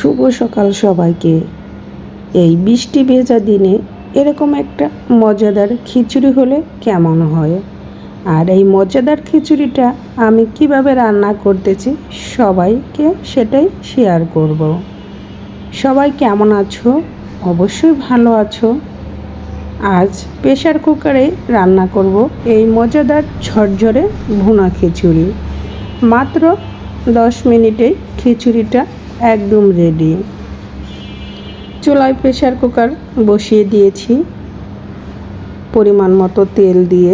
শুভ সকাল সবাইকে। এই বৃষ্টি ভেজা দিনে এরকম একটা মজাদার খিচুড়ি হলে কেমন হয়। আর এই মজাদার খিচুড়িটা আমি কিভাবে রান্না করতেছি সবাইকে সেটাই শেয়ার করব। সবাই কেমন আছো? অবশ্যই ভালো আছো। আজ প্রেসার কুকারে রান্না করব এই মজাদার ঝরঝরে ভুনা খিচুড়ি। মাত্র 10 মিনিটেই খিচুড়িটা একদম রেডি। চুলায় প্রেসার কুকার বসিয়ে দিয়েছি। পরিমাণ মতো তেল দিয়ে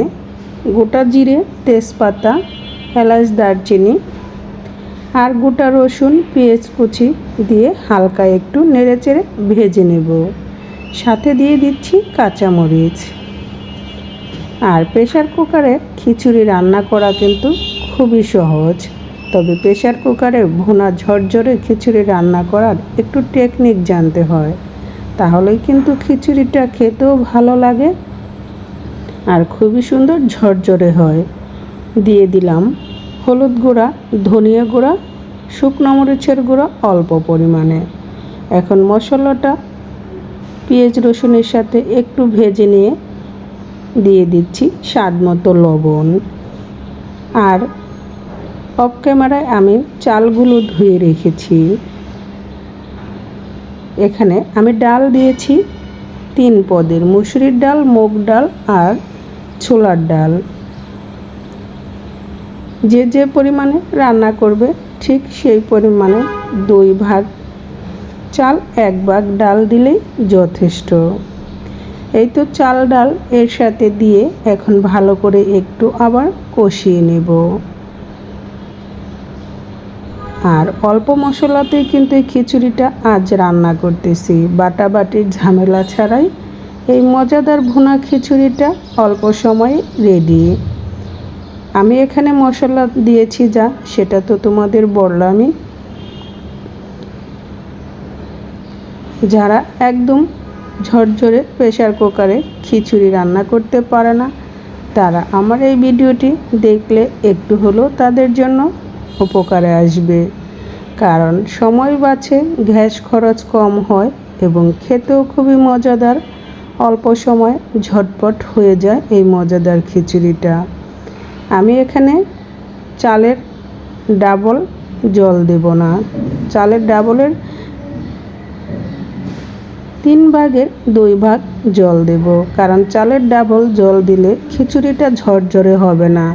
গোটা জিরে, তেজপাতা, এলাচ, দারচিনি আর গোটা রসুন, পেঁয়াজ কুচি দিয়ে হালকা একটু নেড়েচেড়ে ভেজে নেব। সাথে দিয়ে দিচ্ছি কাঁচামরিচ। আর প্রেসার কুকারে খিচুড়ি রান্না করা কিন্তু খুবই সহজ। তবে প্রেসার কুকারে ভুনা ঝরঝরে খিচুড়ি রান্না করার একটু টেকনিক জানতে হয়, তাহলেই কিন্তু খিচুড়িটা খেতেও ভালো লাগে আর খুবই সুন্দর ঝরঝরে হয়। দিয়ে দিলাম হলুদ গুঁড়া, ধনিয়া গুঁড়া, শুকনো মরিচের গুঁড়া অল্প পরিমাণে। এখন মশলাটা পেঁয়াজ রসুনের সাথে একটু ভেজে নিয়ে দিয়ে দিচ্ছি স্বাদ মতো লবণ। আর অফ ক্যামেরায় আমি চালগুলো ধুয়ে রেখেছি। এখানে আমি ডাল দিয়েছি 3 পদের, মুসুরির ডাল, মুগ ডাল আর ছোলার ডাল। যে যে পরিমাণে রান্না করবে ঠিক সেই পরিমাণে 2 ভাগ চাল 1 ভাগ ডাল দিলেই যথেষ্ট। এই তো চাল ডাল এর সাথে দিয়ে এখন ভালো করে একটু আবার কষিয়ে নেব। আর অল্প মশলাতেই কিন্তু এই খিচুড়িটা আজ রান্না করতেছি, বাটাবাটির ঝামেলা ছাড়াই এই মজাদার ভুনা খিচুড়িটা অল্প সময়ে রেডি। আমি এখানে মশলা দিয়েছি যা সেটা তো তোমাদের বললামই। যারা একদম ঝরঝরে প্রেসার কুকারে খিচুড়ি রান্না করতে পারে না, তারা আমার এই ভিডিওটি দেখলে একটু হলেও তাদের জন্য উপকারে আসবে। কারণ সময় বাঁচে, গ্যাস খরচ কম হয় এবং খেতেও খুবই মজাদার। অল্প সময় ঝটপট হয়ে যায় এই মজাদার খিচুড়িটা। আমি এখানে চালের ডাবল জল দেব না, চালের ডাবলের 3 ভাগের 2 ভাগ জল দেব। কারণ চালের ডাবল জল দিলে খিচুড়িটা ঝরঝরে হবে না,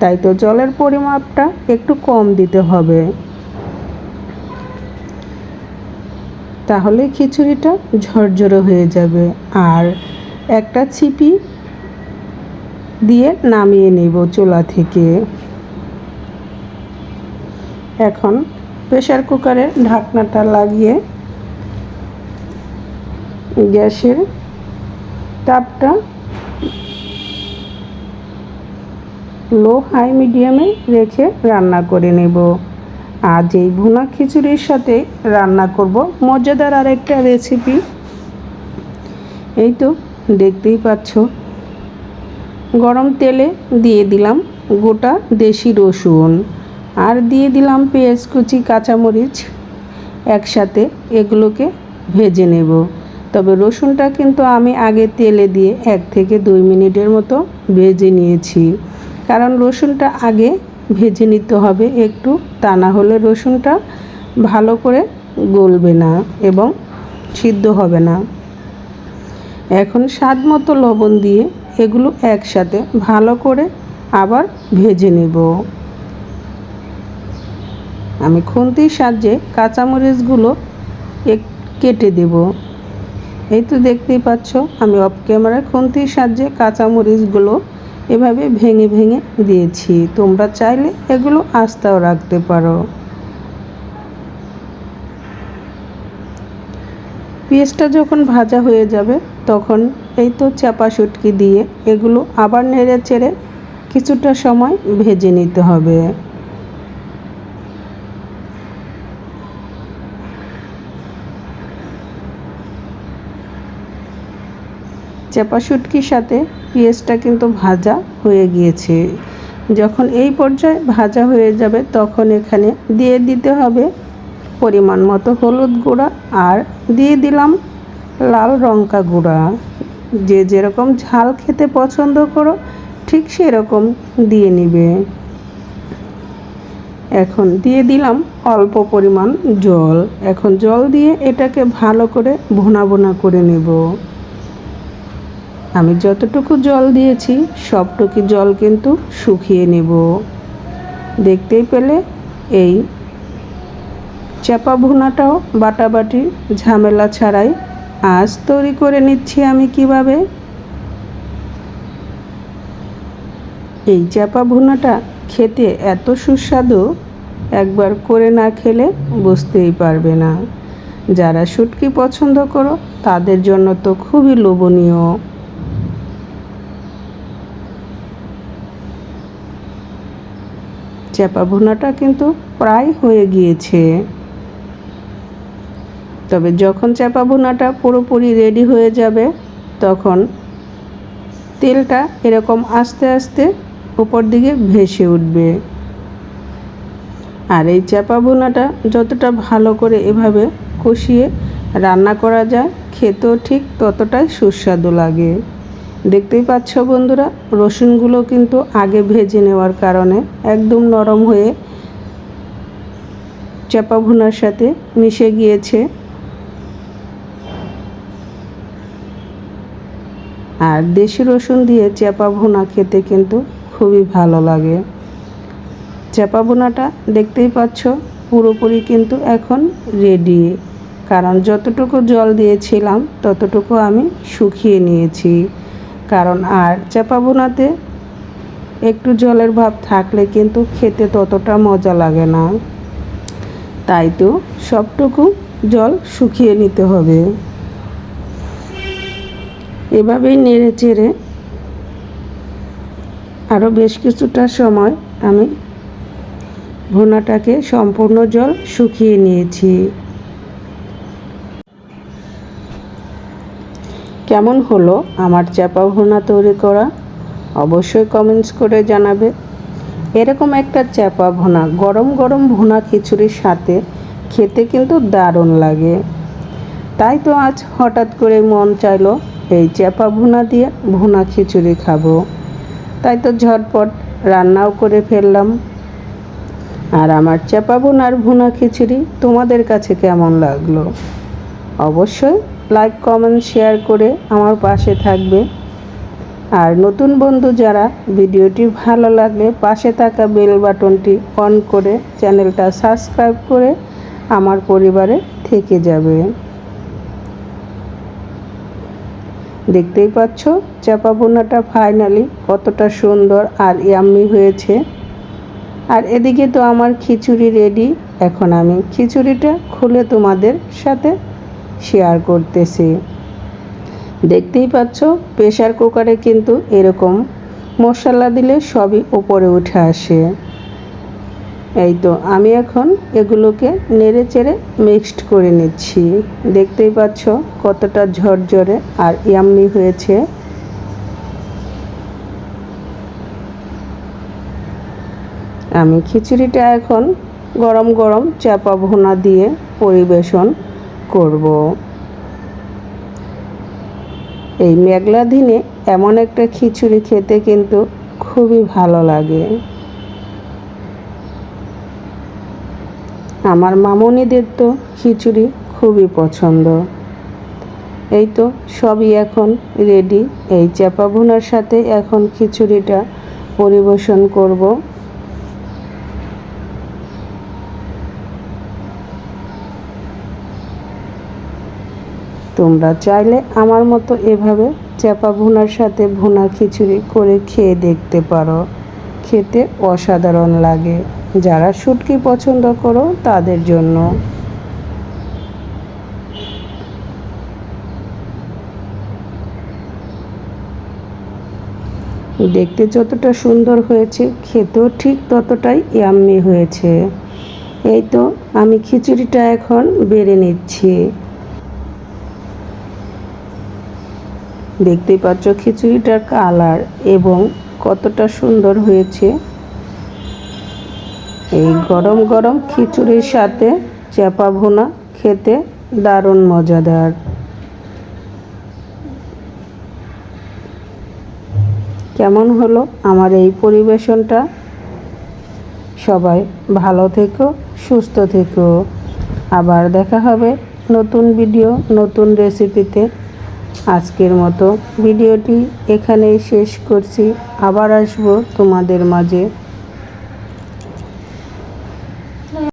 তাই তো জলের পরিমাপটা একটু কম দিতে হবে, তাহলে খিচুড়িটা ঝরঝরে হয়ে যাবে। আর একটা ছিপি দিয়ে নামিয়ে নেব চুলা থেকে। এখন প্রেসার কুকারের ঢাকনাটা লাগিয়ে গ্যাসের তাপটা লো হাই মিডিয়ামে রেখে রান্না করে নেব। আজ এই ভুনা খিচুড়ির সাথে রান্না করব মজাদার আরেকটা রেসিপি। এই তো দেখতেই পাচ্ছ, গরম তেলে দিয়ে দিলাম গোটা দেশি রসুন আর দিয়ে দিলাম পেঁয়াজ কুচি, কাঁচামরিচ একসাথে, এগুলোকে ভেজে নেব। তবে রসুনটা কিন্তু আমি আগে তেলে দিয়ে 1 থেকে 2 মিনিটের মতো ভেজে নিয়েছি। কারণ রসুনটা আগে ভেজে নিতে হবে একটু, তা না হলে রসুনটা ভালো করে গলবে না এবং সিদ্ধ হবে না। এখন স্বাদ মতো লবণ দিয়ে এগুলো একসাথে ভালো করে আবার ভেজে নেব। আমি খুন্তির সাহায্যে কাঁচামরিচগুলো কেটে দেব। এই তো দেখতেই পাচ্ছ, আমি অফ ক্যামেরায় খুন্তির সাহায্যে কাঁচামরিচগুলো এভাবে ভেঙে ভেঙে দিয়েছি। তোমরা চাইলে এগুলো আস্তাও রাখতে পারো। পেঁয়াজটা যখন ভাজা হয়ে যাবে তখন এই তো চাপা শুটকি দিয়ে এগুলো আবার নেড়ে চেড়ে কিছুটা সময় ভেজে নিতে হবে। চাপা শুটকির সাথে পেঁয়াজটা কিন্তু ভাজা হয়ে গিয়েছে। যখন এই পর্যায়ে ভাজা হয়ে যাবে তখন এখানে দিয়ে দিতে হবে পরিমাণ মতো হলুদ গুঁড়া আর দিয়ে দিলাম লাল লঙ্কা গুঁড়া। যে যেরকম ঝাল খেতে পছন্দ করো ঠিক সেরকম দিয়ে নিবে। এখন দিয়ে দিলাম অল্প পরিমাণ জল। এখন জল দিয়ে এটাকে ভালো করে ভুনা ভুনা করে নেব। আমি যতটুকু জল দিয়েছি সবটুকু জল কিন্তু শুকিয়ে নেব। দেখতেই পেলে এই চাপা ভুনাটাও বাটাবাটি ঝামেলা ছাড়াই আজ তৈরি করে নিচ্ছি আমি কিভাবে। এই চাপা ভুনাটা খেতে এত সুস্বাদু, একবার করে না খেলে বুঝতেই পারবে না। যারা শুটকি পছন্দ করো তাদের জন্য তো খুবই লোভনীয়। চাপা ভুনাটা কিন্তু প্রায় হয়ে গিয়েছে। তবে যখন চাপা ভুনাটা পুরোপুরি রেডি হয়ে যাবে তখন তেলটা এরকম আস্তে আস্তে উপর দিকে ভেসে উঠবে। আর এই চাপা ভুনাটা যতটা ভালো করে এভাবে কষিয়ে রান্না করা যায় খেতেও ঠিক ততটাই সুস্বাদু লাগে। দেখতেই পাচ্ছ বন্ধুরা, রসুনগুলো কিন্তু আগে ভেজে নেওয়ার কারণে একদম নরম হয়ে চাপা ভুনার সাথে মিশে গিয়েছে। আর দেশি রসুন দিয়ে চাপা ভুনা খেতে কিন্তু খুবই ভালো লাগে। চাপা ভুনাটা দেখতেই পাচ্ছ পুরোপুরি কিন্তু এখন রেডি, কারণ যতটুকু জল দিয়েছিলাম ততটুকু আমি শুকিয়ে নিয়েছি। কারণ আর চাপা ভুনাতে একটু জলের ভাব থাকলে কিন্তু খেতে ততটা মজা লাগে না, তাই তো সবটুকু জল শুকিয়ে নিতে হবে। এভাবেই নেড়ে চেড়ে আরও বেশ কিছুটা সময় আমি ভুনাটাকে সম্পূর্ণ জল শুকিয়ে নিয়েছি। কেমন হলো আমার চাপা ভুনা তৈরি করা অবশ্যই কমেন্টস করে জানাবে। এরকম একটা চাপা ভুনা গরম গরম ভুনা খিচুড়ির সাথে খেতে কিন্তু দারুণ লাগে। তাই তো আজ হঠাৎ করে মন চাইলো এই চাপা ভুনা দিয়ে ভুনা খিচুড়ি খাবো। তাই তো ঝটপট রান্নাও করে ফেললাম। আর আমার চাপা ভুনার ভুনা খিচুড়ি তোমাদের কাছে কেমন লাগলো অবশ্যই লাইক কমেন্ট শেয়ার করে আমার পাশে থাকবে। আর নতুন বন্ধু যারা ভিডিওটি ভালো লাগলে পাশে থাকা বেল বাটনটি অন করে চ্যানেলটা সাবস্ক্রাইব করে আমার পরিবারে থেকে যাবে। দেখতেই পাচ্ছ চাপা ভুনাটা ফাইনালি কতটা সুন্দর আর ইয়াম্মি হয়েছে। আর এদিকে তো আমার খিচুড়ি রেডি। এখন আমি খিচুড়িটা খুলে তোমাদের সাথে শেয়ার করতেছি। দেখতেই পাচ্ছ প্রেসার কুকারে কিন্তু এরকম মশলা দিলে সবই উপরে উঠে আসে। এই তো আমি এখন এগুলোকে নেড়ে চেড়ে মিক্সড করে নিচ্ছি। দেখতেই পাচ্ছ কতটা ঝরঝরে আর ইয়াম্মি হয়েছে। আমি খিচুড়িটা এখন গরম গরম চাপা ভুনা দিয়ে পরিবেশন করব। এই মেঘলা দিনে এমন একটা খিচুড়ি খেতে কিন্তু খুবই ভালো লাগে। আমার মামুনিদের তো খিচুড়ি খুবই পছন্দ। এই তো সবই এখন রেডি। এই চাপা ভুনার সাথে এখন খিচুড়িটা পরিবেশন করব। তোমরা চাইলে আমার মতো এভাবে চাপা ভুনার সাথে ভুনা খিচুড়ি করে খেয়ে দেখতে পারো, খেতে অসাধারণ লাগে। যারা শুটকি পছন্দ করো তাদের জন্য। দেখতে যতটা সুন্দর হয়েছে খেতেও ঠিক ততটাই ইয়াম্মি হয়েছে। এই তো আমি খিচুড়িটা এখন বেড়ে নিচ্ছি। দেখতেই পাচ্ছ খিচুড়িটার কালার এবং কতটা সুন্দর হয়েছে। এই গরম গরম খিচুড়ির সাথে চাপা ভুনা খেতে দারুণ মজাদার। কেমন হলো আমার এই পরিবেশনটা? সবাই ভালো থেকো, সুস্থ থেকো। আবার দেখা হবে নতুন ভিডিও, নতুন রেসিপিতে। আজকের মতো ভিডিওটি এখানেই শেষ করছি। আবার আসবো তোমাদের মাঝে।